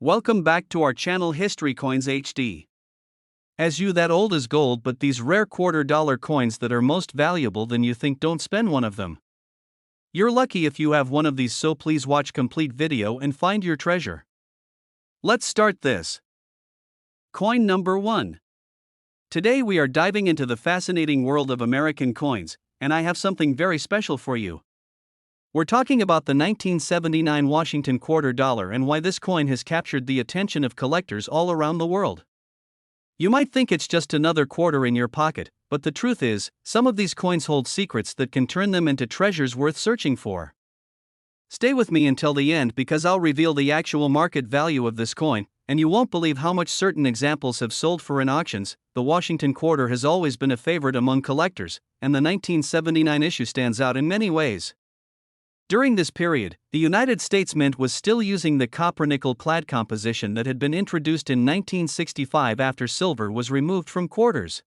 Welcome back to our channel History Coins HD. As you that old is gold, but these rare $quarter coins that are most valuable than you think, don't spend one of them. You're lucky if you have one of these, so please watch complete video and find your treasure. Let's start this. Coin number 1. Today we are diving into the fascinating world of American coins, and I have something very special for you. We're talking about the 1979 Washington quarter dollar and why this coin has captured the attention of collectors all around the world. You might think it's just another quarter in your pocket, but the truth is, some of these coins hold secrets that can turn them into treasures worth searching for. Stay with me until the end because I'll reveal the actual market value of this coin, and you won't believe how much certain examples have sold for in auctions. The Washington quarter has always been a favorite among collectors, and the 1979 issue stands out in many ways. During this period, the United States Mint was still using the copper-nickel clad composition that had been introduced in 1965 after silver was removed from quarters.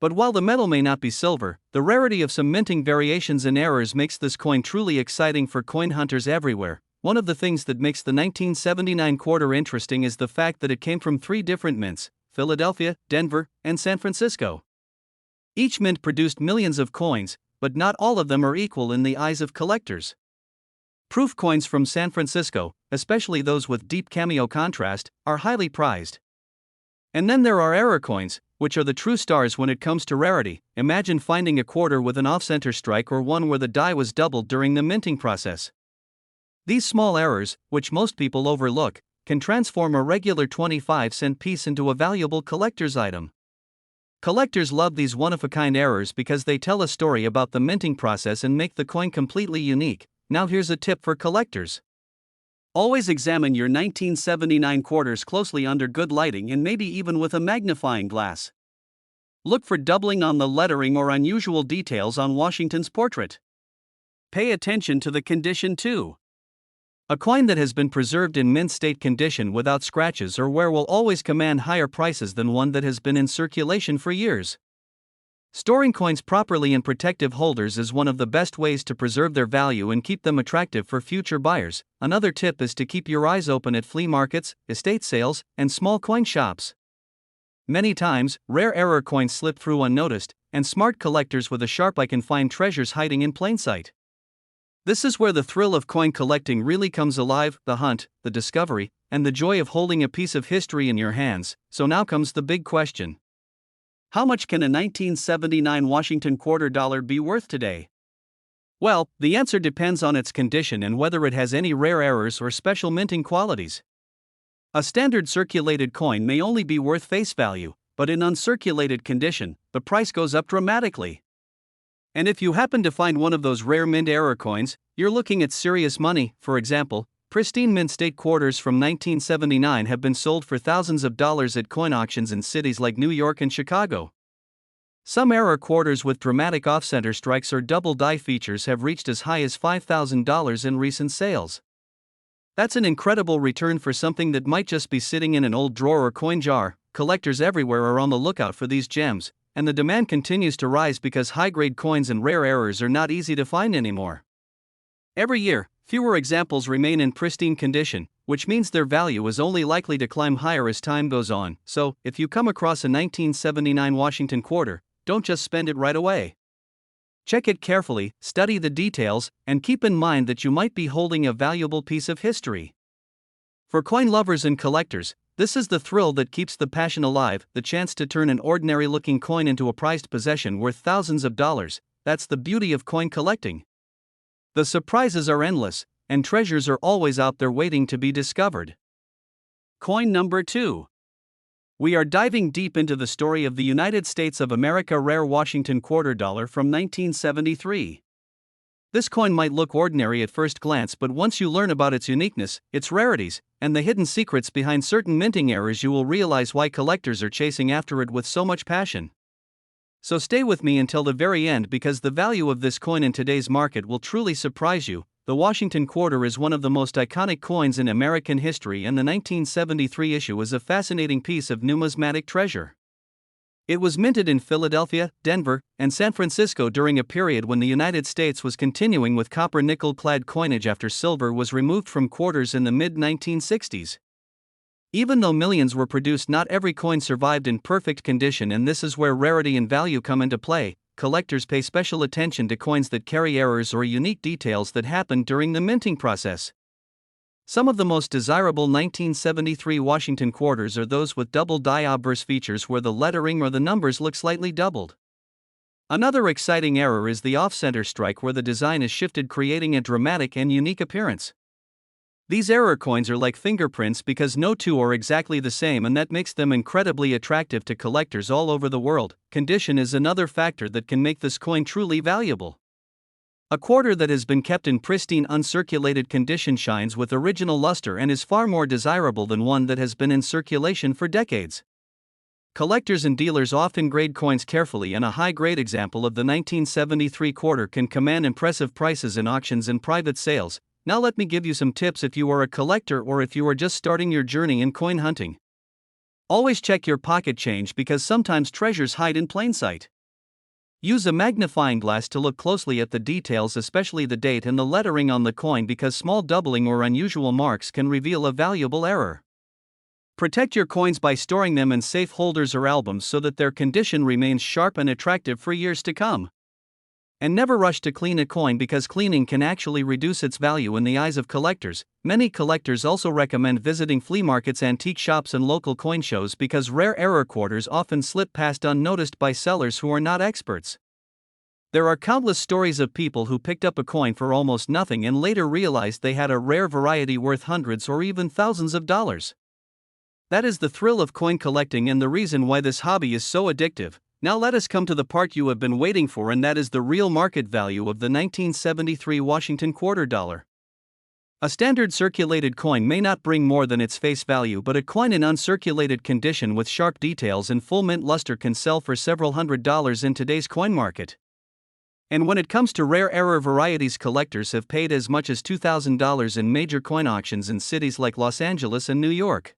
But while the metal may not be silver, the rarity of some minting variations and errors makes this coin truly exciting for coin hunters everywhere. One of the things that makes the 1979 quarter interesting is the fact that it came from 3 different mints: Philadelphia, Denver, and San Francisco. Each mint produced millions of coins, but not all of them are equal in the eyes of collectors. Proof coins from San Francisco, especially those with deep cameo contrast, are highly prized. And then there are error coins, which are the true stars when it comes to rarity. Imagine finding a quarter with an off-center strike or one where the die was doubled during the minting process. These small errors, which most people overlook, can transform a regular 25-cent piece into a valuable collector's item. Collectors love these one-of-a-kind errors because they tell a story about the minting process and make the coin completely unique. Now here's a tip for collectors. Always examine your 1979 quarters closely under good lighting and maybe even with a magnifying glass. Look for doubling on the lettering or unusual details on Washington's portrait. Pay attention to the condition too. A coin that has been preserved in mint state condition without scratches or wear will always command higher prices than one that has been in circulation for years. Storing coins properly in protective holders is one of the best ways to preserve their value and keep them attractive for future buyers. Another tip is to keep your eyes open at flea markets, estate sales, and small coin shops. Many times, rare error coins slip through unnoticed, and smart collectors with a sharp eye can find treasures hiding in plain sight. This is where the thrill of coin collecting really comes alive: the hunt, the discovery, and the joy of holding a piece of history in your hands. So now comes the big question. How much can a 1979 Washington quarter dollar be worth today? Well, the answer depends on its condition and whether it has any rare errors or special minting qualities. A standard circulated coin may only be worth face value, but in uncirculated condition, the price goes up dramatically. And if you happen to find one of those rare mint error coins, you're looking at serious money. For example, pristine mint state quarters from 1979 have been sold for thousands of dollars at coin auctions in cities like New York and Chicago. Some error quarters with dramatic off-center strikes or double die features have reached as high as $5,000 in recent sales. That's an incredible return for something that might just be sitting in an old drawer or coin jar. Collectors everywhere are on the lookout for these gems, and the demand continues to rise because high-grade coins and rare errors are not easy to find anymore. Every year, fewer examples remain in pristine condition, which means their value is only likely to climb higher as time goes on. So, if you come across a 1979 Washington quarter, don't just spend it right away. Check it carefully, study the details, and keep in mind that you might be holding a valuable piece of history. For coin lovers and collectors, this is the thrill that keeps the passion alive: the chance to turn an ordinary-looking coin into a prized possession worth thousands of dollars. That's the beauty of coin collecting. The surprises are endless, and treasures are always out there waiting to be discovered. Coin number 2. We are diving deep into the story of the United States of America rare Washington quarter dollar from 1973. This coin might look ordinary at first glance, but once you learn about its uniqueness, its rarities, and the hidden secrets behind certain minting errors, you will realize why collectors are chasing after it with so much passion. So stay with me until the very end because the value of this coin in today's market will truly surprise you. The Washington quarter is one of the most iconic coins in American history, and the 1973 issue is a fascinating piece of numismatic treasure. It was minted in Philadelphia, Denver, and San Francisco during a period when the United States was continuing with copper-nickel clad coinage after silver was removed from quarters in the mid-1960s. Even though millions were produced, not every coin survived in perfect condition, and this is where rarity and value come into play. Collectors pay special attention to coins that carry errors or unique details that happened during the minting process. Some of the most desirable 1973 Washington quarters are those with double die obverse features where the lettering or the numbers look slightly doubled. Another exciting error is the off-center strike where the design is shifted, creating a dramatic and unique appearance. These error coins are like fingerprints because no two are exactly the same, and that makes them incredibly attractive to collectors all over the world. Condition is another factor that can make this coin truly valuable. A quarter that has been kept in pristine uncirculated condition shines with original luster and is far more desirable than one that has been in circulation for decades. Collectors and dealers often grade coins carefully, and a high-grade example of the 1973 quarter can command impressive prices in auctions and private sales. Now let me give you some tips if you are a collector or if you are just starting your journey in coin hunting. Always check your pocket change because sometimes treasures hide in plain sight. Use a magnifying glass to look closely at the details, especially the date and the lettering on the coin, because small doubling or unusual marks can reveal a valuable error. Protect your coins by storing them in safe holders or albums so that their condition remains sharp and attractive for years to come. And never rush to clean a coin because cleaning can actually reduce its value in the eyes of collectors. Many collectors also recommend visiting flea markets, antique shops, and local coin shows because rare error quarters often slip past unnoticed by sellers who are not experts. There are countless stories of people who picked up a coin for almost nothing and later realized they had a rare variety worth hundreds or even thousands of dollars. That is the thrill of coin collecting and the reason why this hobby is so addictive. Now let us come to the part you have been waiting for, and that is the real market value of the 1973 Washington quarter dollar. A standard circulated coin may not bring more than its face value, but a coin in uncirculated condition with sharp details and full mint luster can sell for several $100s in today's coin market. And when it comes to rare error varieties, collectors have paid as much as $2,000 in major coin auctions in cities like Los Angeles and New York.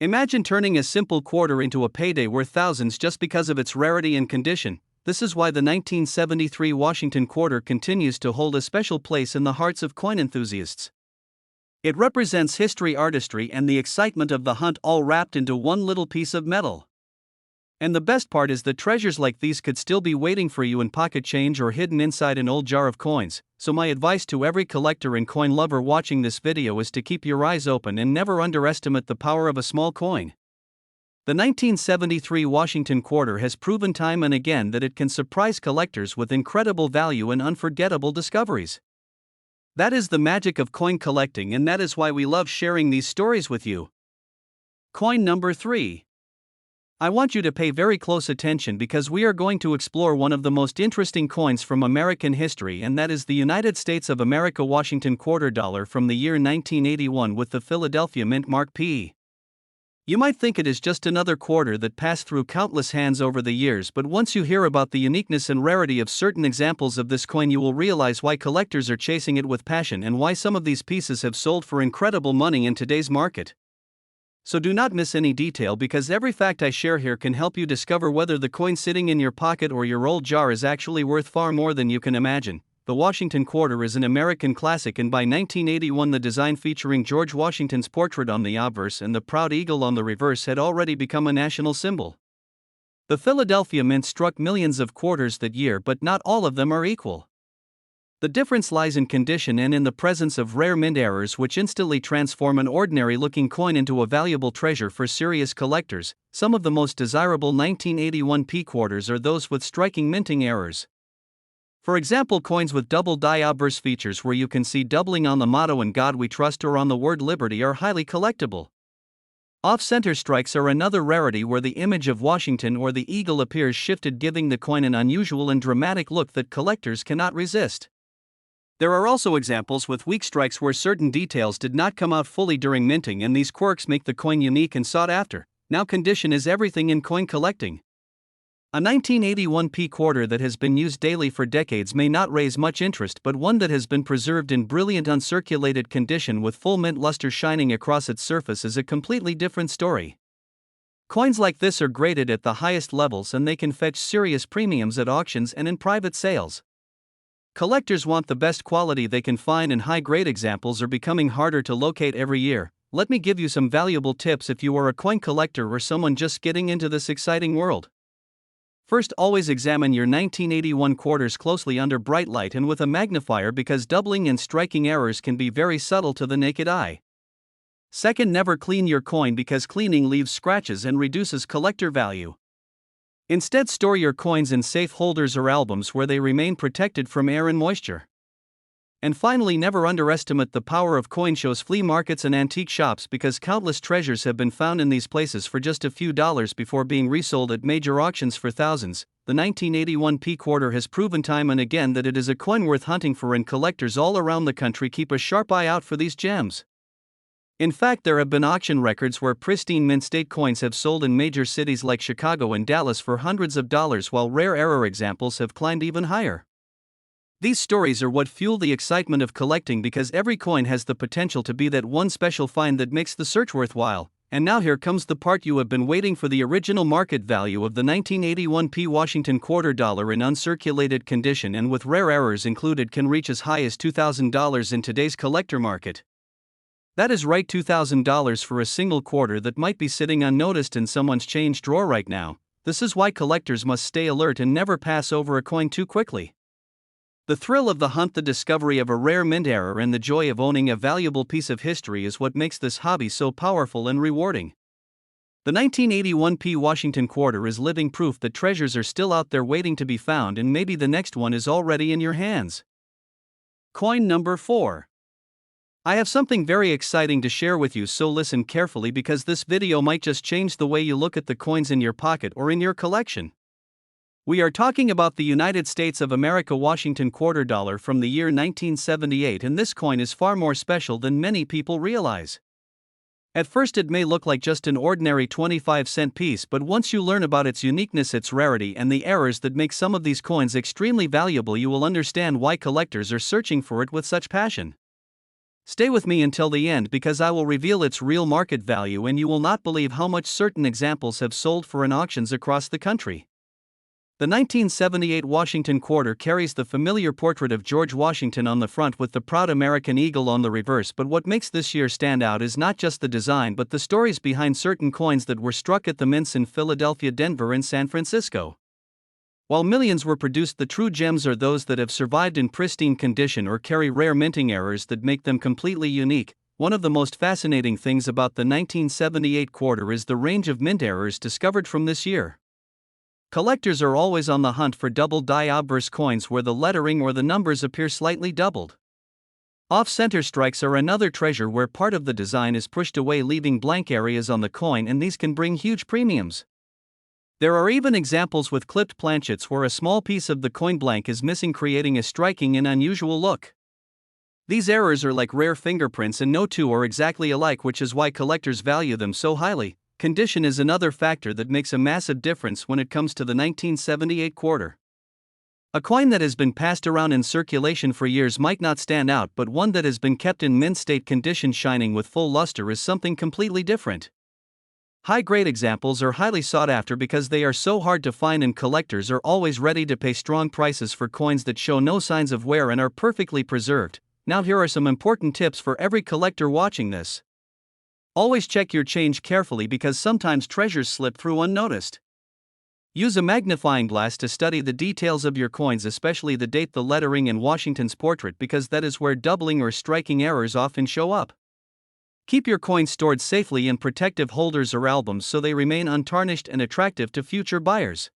Imagine turning a simple quarter into a payday worth thousands just because of its rarity and condition. This is why the 1973 Washington quarter continues to hold a special place in the hearts of coin enthusiasts. It represents history, artistry, and the excitement of the hunt, all wrapped into one little piece of metal. And the best part is that treasures like these could still be waiting for you in pocket change or hidden inside an old jar of coins. So my advice to every collector and coin lover watching this video is to keep your eyes open and never underestimate the power of a small coin. The 1973 Washington quarter has proven time and again that it can surprise collectors with incredible value and unforgettable discoveries. That is the magic of coin collecting, and that is why we love sharing these stories with you. Coin number 3. I want you to pay very close attention because we are going to explore one of the most interesting coins from American history, and that is the United States of America Washington quarter dollar from the year 1981 with the Philadelphia Mint mark P. You might think it is just another quarter that passed through countless hands over the years, but once you hear about the uniqueness and rarity of certain examples of this coin, you will realize why collectors are chasing it with passion and why some of these pieces have sold for incredible money in today's market. So do not miss any detail, because every fact I share here can help you discover whether the coin sitting in your pocket or your old jar is actually worth far more than you can imagine. The Washington quarter is an American classic, and by 1981 the design featuring George Washington's portrait on the obverse and the proud eagle on the reverse had already become a national symbol. The Philadelphia Mint struck millions of quarters that year, but not all of them are equal. The difference lies in condition and in the presence of rare mint errors, which instantly transform an ordinary-looking coin into a valuable treasure for serious collectors. Some of the most desirable 1981 P quarters are those with striking minting errors. For example, coins with double die obverse features where you can see doubling on the motto "In God We Trust" or on the word "Liberty" are highly collectible. Off-center strikes are another rarity where the image of Washington or the eagle appears shifted, giving the coin an unusual and dramatic look that collectors cannot resist. There are also examples with weak strikes where certain details did not come out fully during minting, and these quirks make the coin unique and sought after. Now, condition is everything in coin collecting. A 1981 P quarter that has been used daily for decades may not raise much interest, but one that has been preserved in brilliant uncirculated condition with full mint luster shining across its surface is a completely different story. Coins like this are graded at the highest levels, and they can fetch serious premiums at auctions and in private sales. Collectors want the best quality they can find, and high-grade examples are becoming harder to locate every year. let me give you some valuable tips if you are a coin collector or someone just getting into this exciting world. First, always examine your 1981 quarters closely under bright light and with a magnifier because doubling and striking errors can be very subtle to the naked eye. Second, never clean your coin because cleaning leaves scratches and reduces collector value. Instead, store your coins in safe holders or albums where they remain protected from air and moisture. And finally, never underestimate the power of coin shows, flea markets, and antique shops because countless treasures have been found in these places for just a few dollars before being resold at major auctions for thousands. The 1981 P quarter has proven time and again that it is a coin worth hunting for, and collectors all around the country keep a sharp eye out for these gems. In fact, there have been auction records where pristine mint state coins have sold in major cities like Chicago and Dallas for hundreds of dollars, while rare error examples have climbed even higher. These stories are what fuel the excitement of collecting because every coin has the potential to be that one special find that makes the search worthwhile. And now here comes the part you have been waiting for. The original market value of the 1981 P Washington quarter dollar in uncirculated condition and with rare errors included can reach as high as $2,000 in today's collector market. That is right, $2,000 for a single quarter that might be sitting unnoticed in someone's change drawer right now. This is why collectors must stay alert and never pass over a coin too quickly. The thrill of the hunt, the discovery of a rare mint error, and the joy of owning a valuable piece of history is what makes this hobby so powerful and rewarding. The 1981 P Washington quarter is living proof that treasures are still out there waiting to be found, and maybe the next one is already in your hands. Coin number 4. I have something very exciting to share with you, so listen carefully because this video might just change the way you look at the coins in your pocket or in your collection. We are talking about the United States of America Washington quarter dollar from the year 1978, and this coin is far more special than many people realize. At first it may look like just an ordinary 25-cent piece, but once you learn about its uniqueness, its rarity, and the errors that make some of these coins extremely valuable, you will understand why collectors are searching for it with such passion. Stay with me until the end because I will reveal its real market value, and you will not believe how much certain examples have sold for in auctions across the country. The 1978 Washington quarter carries the familiar portrait of George Washington on the front with the proud American eagle on the reverse, but what makes this year stand out is not just the design but the stories behind certain coins that were struck at the mints in Philadelphia, Denver, and San Francisco. While millions were produced, the true gems are those that have survived in pristine condition or carry rare minting errors that make them completely unique. One of the most fascinating things about the 1978 quarter is the range of mint errors discovered from this year. Collectors are always on the hunt for double die obverse coins where the lettering or the numbers appear slightly doubled. Off-center strikes are another treasure where part of the design is pushed away, leaving blank areas on the coin, and these can bring huge premiums. There are even examples with clipped planchets where a small piece of the coin blank is missing, creating a striking and unusual look. These errors are like rare fingerprints, and no two are exactly alike, which is why collectors value them so highly. Condition is another factor that makes a massive difference when it comes to the 1978 quarter. A coin that has been passed around in circulation for years might not stand out, but one that has been kept in mint state condition shining with full luster is something completely different. High-grade examples are highly sought after because they are so hard to find, and collectors are always ready to pay strong prices for coins that show no signs of wear and are perfectly preserved. Now here are some important tips for every collector watching this. Always check your change carefully because sometimes treasures slip through unnoticed. Use a magnifying glass to study the details of your coins, especially the date, the lettering, and Washington's portrait, because that is where doubling or striking errors often show up. Keep your coins stored safely in protective holders or albums so they remain untarnished and attractive to future buyers.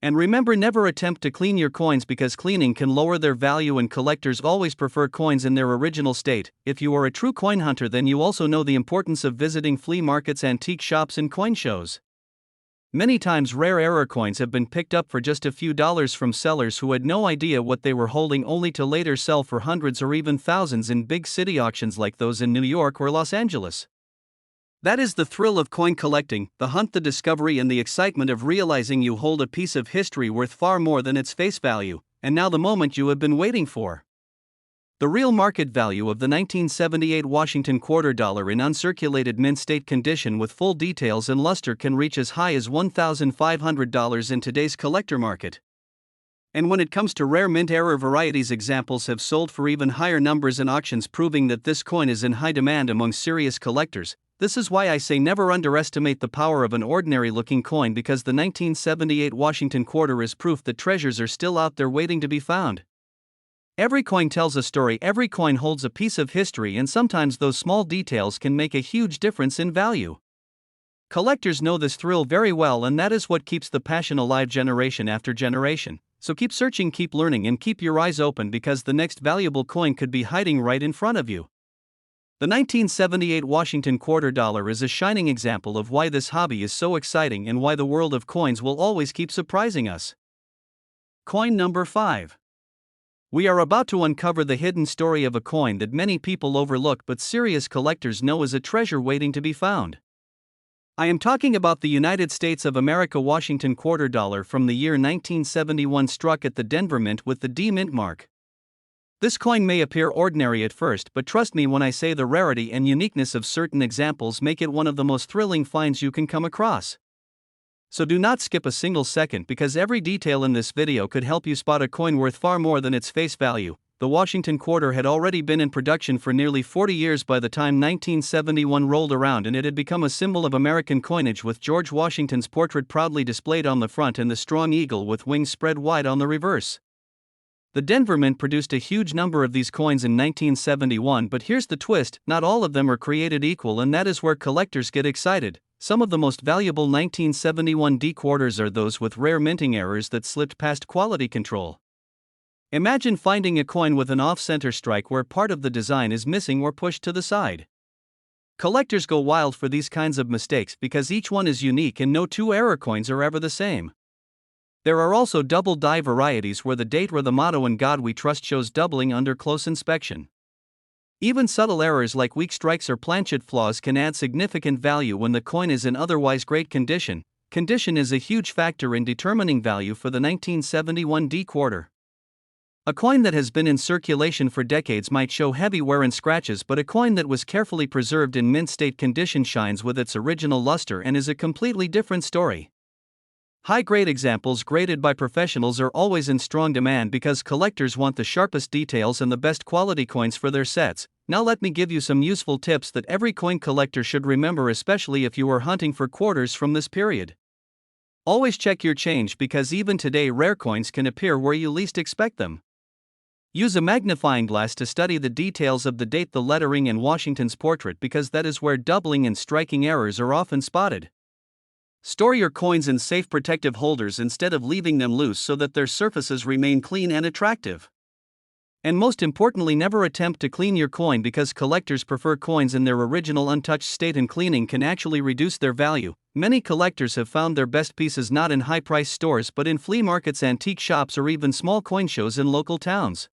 And remember, never attempt to clean your coins because cleaning can lower their value, and collectors always prefer coins in their original state. If you are a true coin hunter, then you also know the importance of visiting flea markets, antique shops, and coin shows. Many times rare error coins have been picked up for just a few dollars from sellers who had no idea what they were holding, only to later sell for hundreds or even thousands in big city auctions like those in New York or Los Angeles. That is the thrill of coin collecting, the hunt, the discovery, and the excitement of realizing you hold a piece of history worth far more than its face value. And now the moment you have been waiting for. The real market value of the 1978 Washington quarter dollar in uncirculated mint state condition with full details and luster can reach as high as $1,500 in today's collector market. And when it comes to rare mint error varieties, examples have sold for even higher numbers in auctions, proving that this coin is in high demand among serious collectors. This is why I say never underestimate the power of an ordinary looking coin, because the 1978 Washington quarter is proof that treasures are still out there waiting to be found. Every coin tells a story, every coin holds a piece of history, and sometimes those small details can make a huge difference in value. Collectors know this thrill very well, and that is what keeps the passion alive generation after generation. So keep searching, keep learning, and keep your eyes open, because the next valuable coin could be hiding right in front of you. The 1978 Washington quarter dollar is a shining example of why this hobby is so exciting and why the world of coins will always keep surprising us. Coin number 5. We are about to uncover the hidden story of a coin that many people overlook but serious collectors know is a treasure waiting to be found. I am talking about the United States of America Washington quarter dollar from the year 1971, struck at the Denver Mint with the D Mint mark. This coin may appear ordinary at first, but trust me when I say the rarity and uniqueness of certain examples make it one of the most thrilling finds you can come across. So do not skip a single second, because every detail in this video could help you spot a coin worth far more than its face value. The Washington quarter had already been in production for nearly 40 years by the time 1971 rolled around, and it had become a symbol of American coinage, with George Washington's portrait proudly displayed on the front and the strong eagle with wings spread wide on the reverse. The Denver Mint produced a huge number of these coins in 1971, but here's the twist: not all of them are created equal, and that is where collectors get excited. Some of the most valuable 1971 D quarters are those with rare minting errors that slipped past quality control. Imagine finding a coin with an off-center strike where part of the design is missing or pushed to the side. Collectors go wild for these kinds of mistakes because each one is unique and no two error coins are ever the same. There are also double die varieties where the date or the motto "In God We Trust" shows doubling under close inspection. Even subtle errors like weak strikes or planchet flaws can add significant value when the coin is in otherwise great condition. Condition is a huge factor in determining value for the 1971 D quarter. A coin that has been in circulation for decades might show heavy wear and scratches, but a coin that was carefully preserved in mint state condition shines with its original luster and is a completely different story. High-grade examples graded by professionals are always in strong demand because collectors want the sharpest details and the best quality coins for their sets. Now let me give you some useful tips that every coin collector should remember, especially if you are hunting for quarters from this period. Always check your change, because even today rare coins can appear where you least expect them. Use a magnifying glass to study the details of the date, the lettering, and Washington's portrait, because that is where doubling and striking errors are often spotted. Store your coins in safe protective holders instead of leaving them loose so that their surfaces remain clean and attractive. And most importantly, never attempt to clean your coin, because collectors prefer coins in their original untouched state, and cleaning can actually reduce their value. Many collectors have found their best pieces not in high-price stores but in flea markets, antique shops, or even small coin shows in local towns.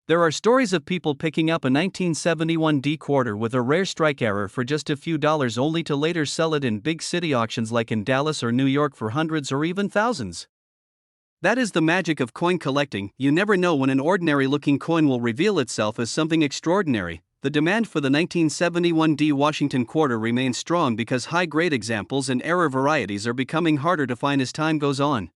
There are stories of people picking up a 1971 D quarter with a rare strike error for just a few dollars, only to later sell it in big city auctions like in Dallas or New York for hundreds or even thousands. That is the magic of coin collecting. You never know when an ordinary-looking coin will reveal itself as something extraordinary. The demand for the 1971 D Washington quarter remains strong because high-grade examples and error varieties are becoming harder to find as time goes on.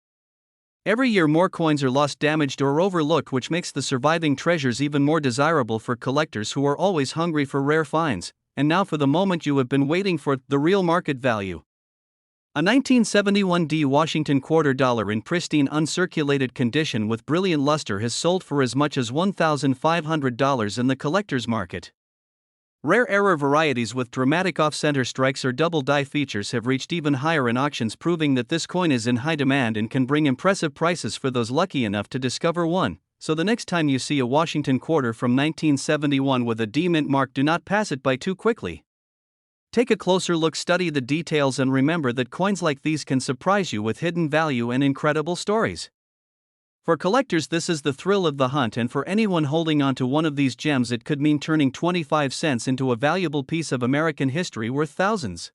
Every year more coins are lost, damaged, or overlooked, which makes the surviving treasures even more desirable for collectors who are always hungry for rare finds. And now for the moment you have been waiting for: the real market value. A 1971 D Washington quarter dollar in pristine uncirculated condition with brilliant luster has sold for as much as $1,500 in the collector's market. Rare error varieties with dramatic off-center strikes or double die features have reached even higher in auctions, proving that this coin is in high demand and can bring impressive prices for those lucky enough to discover one. So the next time you see a Washington quarter from 1971 with a D Mint mark, do not pass it by too quickly. Take a closer look, study the details, and remember that coins like these can surprise you with hidden value and incredible stories. For collectors, this is the thrill of the hunt, and for anyone holding on to one of these gems, it could mean turning 25 cents into a valuable piece of American history worth thousands.